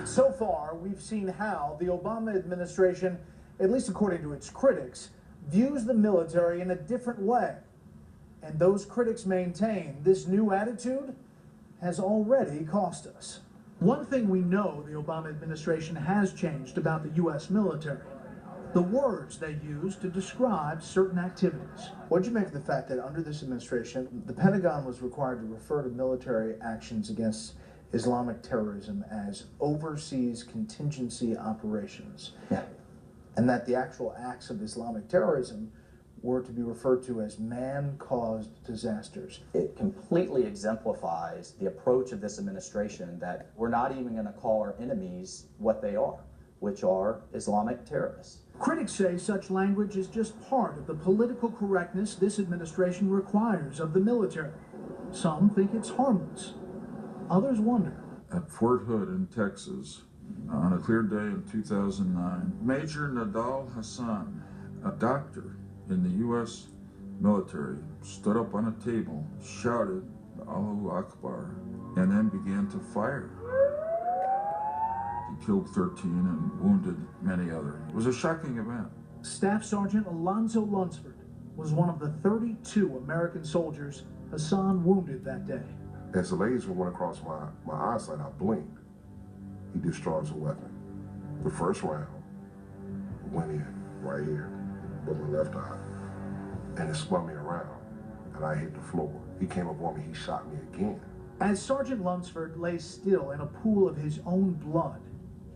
So far, we've seen how the Obama administration, at least according to its critics, views the military in a different way. And those critics maintain this new attitude has already cost us. One thing we know the Obama administration has changed about the U.S. military: the words they use to describe certain activities. What do you make of the fact that under this administration, the Pentagon was required to refer to military actions against Islamic terrorism as overseas contingency operations? Yeah. And that the actual acts of Islamic terrorism were to be referred to as man-caused disasters. It completely exemplifies the approach of this administration that we're not even going to call our enemies what they are, which are Islamic terrorists. Critics say such language is just part of the political correctness this administration requires of the military. Some think it's harmless. Others wonder. At Fort Hood in Texas, on a clear day in 2009, Major Nadal Hassan, a doctor in the U.S. military, stood up on a table, shouted Allahu Akbar, and then began to fire. He killed 13 and wounded many others. It was a shocking event. Staff Sergeant Alonzo Lunsford was one of the 32 American soldiers Hassan wounded that day. As the laser went across my eyesight, I blinked. He discharged a weapon. The first round went in right here, with my left eye, and it spun me around, and I hit the floor. He came up on me, he shot me again. As Sergeant Lunsford lay still in a pool of his own blood,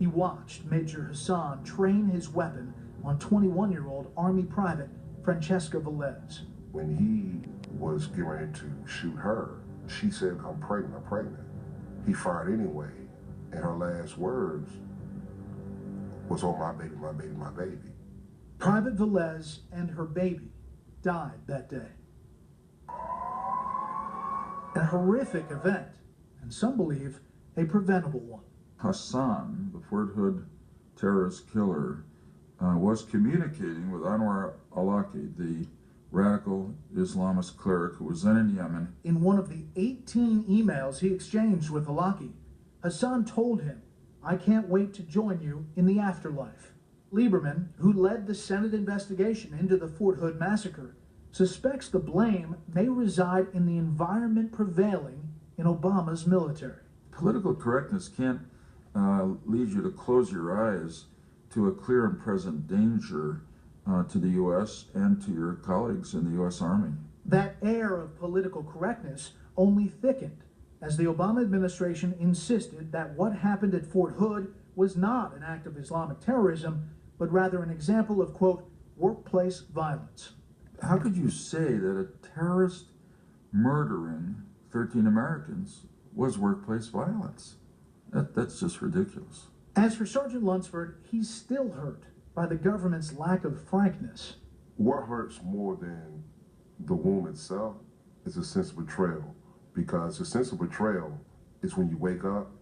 he watched Major Hassan train his weapon on 21-year-old Army Private Francesca Velez. When he was getting ready to shoot her, she said, I'm pregnant, I'm pregnant. He fired anyway, and her last words was, oh, my baby, my baby, my baby. Private Velez and her baby died that day. A horrific event, and some believe a preventable one. Hassan, the Fort Hood terrorist killer, was communicating with Anwar al-Awlaki, the radical Islamist cleric who was then in Yemen. In one of the 18 emails he exchanged with al-Awlaki, Hassan told him, I can't wait to join you in the afterlife. Lieberman, who led the Senate investigation into the Fort Hood massacre, suspects the blame may reside in the environment prevailing in Obama's military. Political correctness can't lead you to close your eyes to a clear and present danger to the U.S. and to your colleagues in the U.S. Army. That air of political correctness only thickened as the Obama administration insisted that what happened at Fort Hood was not an act of Islamic terrorism, but rather an example of, quote, workplace violence. How could you say that a terrorist murdering 13 Americans was workplace violence? That's just ridiculous. As for Sergeant Lunsford, he's still hurt by the government's lack of frankness. What hurts more than the wound itself is a sense of betrayal, because a sense of betrayal is when you wake up,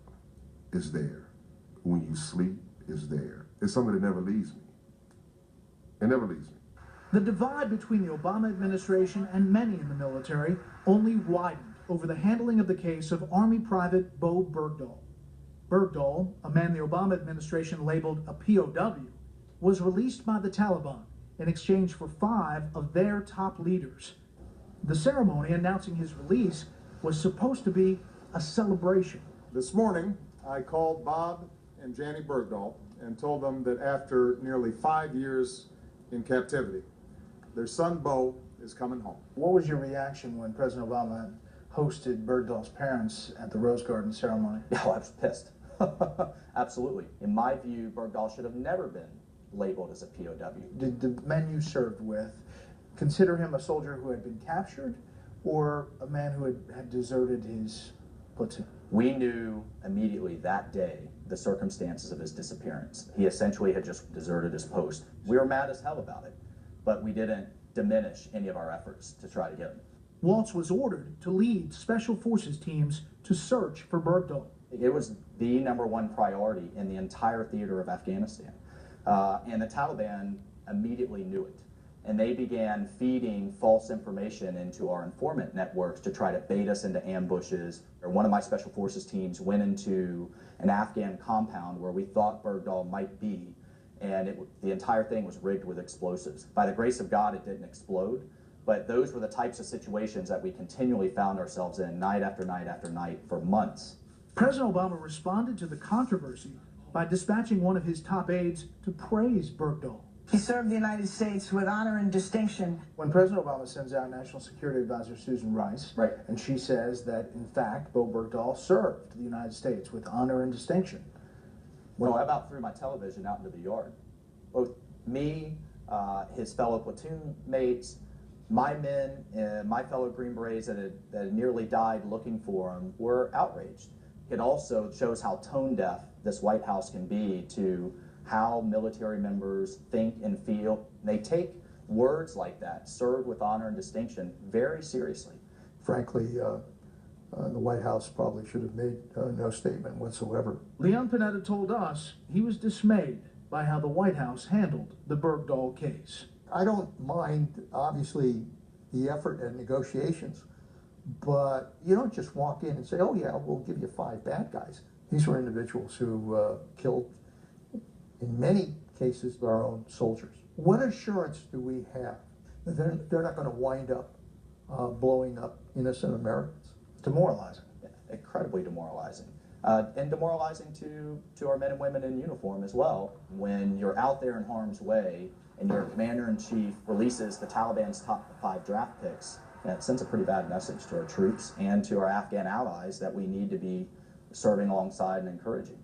it's there. When you sleep, it's there. It's something that never leaves me. It never leaves me. The divide between the Obama administration and many in the military only widened over the handling of the case of Army Private Bo Bergdahl. Bergdahl, a man the Obama administration labeled a POW, was released by the Taliban in exchange for 5 of their top leaders. The ceremony announcing his release was supposed to be a celebration. This morning, I called Bob and Janny Bergdahl and told them that after nearly 5 years in captivity, their son Bo is coming home. What was your reaction when President Obama hosted Bergdahl's parents at the Rose Garden ceremony? Oh, I was pissed. Absolutely. In my view, Bergdahl should have never been labeled as a POW. Did the men you served with consider him a soldier who had been captured or a man who had deserted his platoon? We knew immediately that day the circumstances of his disappearance. He essentially had just deserted his post. We were mad as hell about it, but we didn't diminish any of our efforts to try to get him. Waltz was ordered to lead special forces teams to search for Bergdahl. It was the #1 priority in the entire theater of Afghanistan. And the Taliban immediately knew it. and they began feeding false information into our informant networks to try to bait us into ambushes. Or one of my special forces teams went into an Afghan compound where we thought Bergdahl might be, and the entire thing was rigged with explosives. By the grace of God, it didn't explode, but those were the types of situations that we continually found ourselves in night after night after night for months. President Obama responded to the controversy by dispatching one of his top aides to praise Bergdahl. He served the United States with honor and distinction. When President Obama sends out National Security Advisor Susan Rice, Right. and she says that, in fact, Bo Bergdahl served the United States with honor and distinction. Well, I about threw my television out into the yard. Both me, his fellow platoon mates, my men, and my fellow Green Berets that had nearly died looking for him were outraged. It also shows how tone deaf this White House can be to how military members think and feel. They take words like that, served with honor and distinction, very seriously. Frankly, the White House probably should have made no statement whatsoever. Leon Panetta told us he was dismayed by how the White House handled the Bergdahl case. I don't mind, obviously, the effort and negotiations, but you don't just walk in and say, oh yeah, we'll give you 5 bad guys. These were individuals who killed, in many cases, their own soldiers. What assurance do we have that they're not going to wind up blowing up innocent Americans? Demoralizing. Incredibly demoralizing. And demoralizing to our men and women in uniform as well. When you're out there in harm's way and your commander-in-chief releases the Taliban's top 5 draft picks, that sends a pretty bad message to our troops and to our Afghan allies that we need to be serving alongside and encouraging.